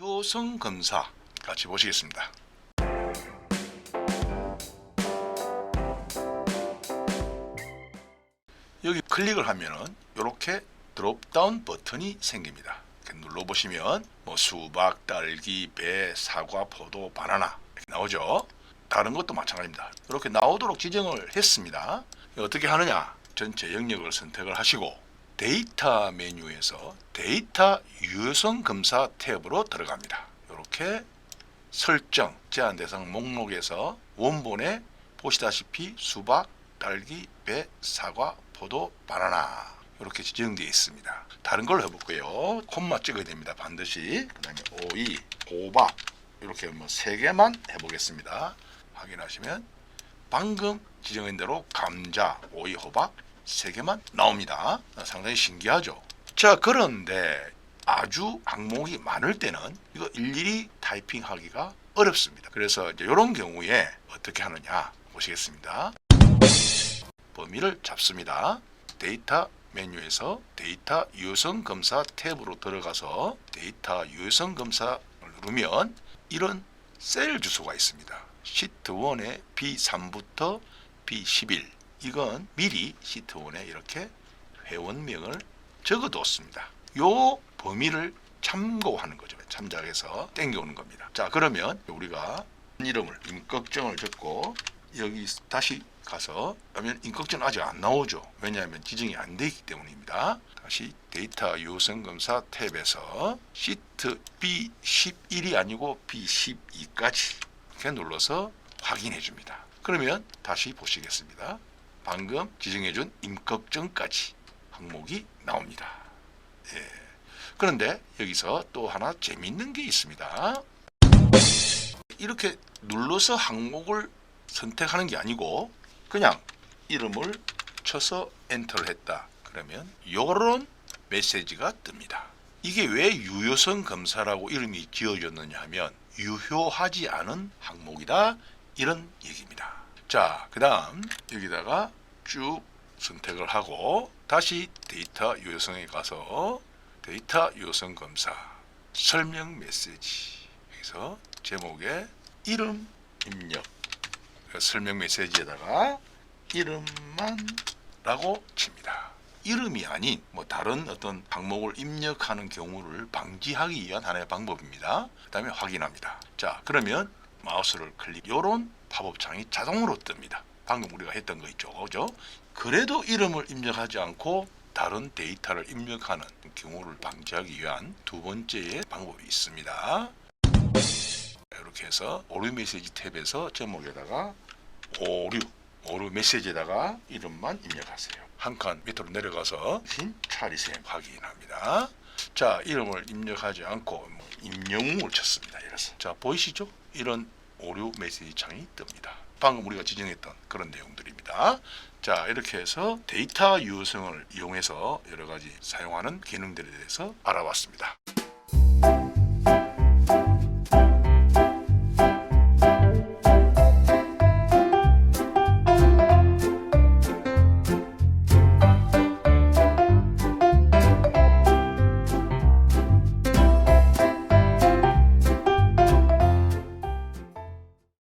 유효성 검사 같이 보시겠습니다. 여기 클릭을 하면은 이렇게 드롭다운 버튼이 생깁니다. 이렇게 눌러보시면 뭐 수박, 딸기, 배, 사과, 포도, 바나나 이렇게 나오죠. 다른 것도 마찬가지입니다. 이렇게 나오도록 지정을 했습니다. 어떻게 하느냐? 전체 영역을 선택을 하시고 데이터 메뉴에서 데이터 유효성 검사 탭으로 들어갑니다. 이렇게 설정, 제한 대상 목록에서 원본에 보시다시피 수박, 딸기, 배, 사과, 포도, 바나나 이렇게 지정되어 있습니다. 다른 걸로 해볼게요. 콤마 찍어야 됩니다. 반드시. 그 다음에 오이, 호박 이렇게 뭐 3개만 해보겠습니다. 확인하시면 방금 지정한 대로 감자, 오이, 호박 3개만 나옵니다. 상당히 신기하죠. 자, 그런데 아주 항목이 많을 때는 이거 일일이 타이핑하기가 어렵습니다. 그래서 이제 이런 경우에 어떻게 하느냐 보시겠습니다. 범위를 잡습니다. 데이터 메뉴에서 데이터 유효성 검사 탭으로 들어가서 데이터 유효성 검사를 누르면 이런 셀 주소가 있습니다. 시트 1의 B3부터 B11 이건 미리 시트 1에 이렇게 회원명을 적어뒀습니다. 요 범위를 참고하는 거죠. 참작해서 땡겨오는 겁니다. 자, 그러면 우리가 이름을 임꺽정을 적고 여기 다시 가서 그러면 임꺽정 아직 안 나오죠. 왜냐하면 지정이 안 돼 있기 때문입니다. 다시 데이터 유효성 검사 탭에서 시트 B11이 아니고 B12까지 이렇게 눌러서 확인해 줍니다. 그러면 다시 보시겠습니다. 방금 지정해준 임꺽정까지 항목이 나옵니다. 예. 그런데 여기서 또 하나 재미있는 게 있습니다. 이렇게 눌러서 항목을 선택하는 게 아니고 그냥 이름을 쳐서 엔터를 했다. 그러면 이런 메시지가 뜹니다. 이게 왜 유효성 검사라고 이름이 지어졌느냐 하면 유효하지 않은 항목이다. 이런 얘기입니다. 자, 그 다음 여기다가 쭉 선택을 하고 다시 데이터 유효성에 가서 데이터 유효성 검사 설명 메시지 여기서 제목에 이름 입력 설명 메시지에다가 이름만 라고 칩니다. 이름이 아닌 뭐 다른 어떤 항목을 입력하는 경우를 방지하기 위한 하나의 방법입니다. 그 다음에 확인합니다. 자, 그러면 마우스를 클릭 요런 팝업 창이 자동으로 뜹니다. 방금 우리가 했던 거 있죠. 그죠? 그래도 이름을 입력하지 않고 다른 데이터를 입력하는 경우를 방지하기 위한 두 번째의 방법이 있습니다. 이렇게 해서 오류 메시지 탭에서 제목에다가 오류 메시지에다가 이름만 입력하세요. 한 칸 밑으로 내려가서 차리셈 확인합니다. 자, 이름을 입력하지 않고 임영웅을 쳤습니다. 이래서 자, 보이시죠? 이런 오류 메시지 창이 뜹니다. 방금 우리가 지정했던 그런 내용들입니다. 자, 이렇게 해서 데이터 유효성을 이용해서 여러 가지 사용하는 기능들에 대해서 알아봤습니다.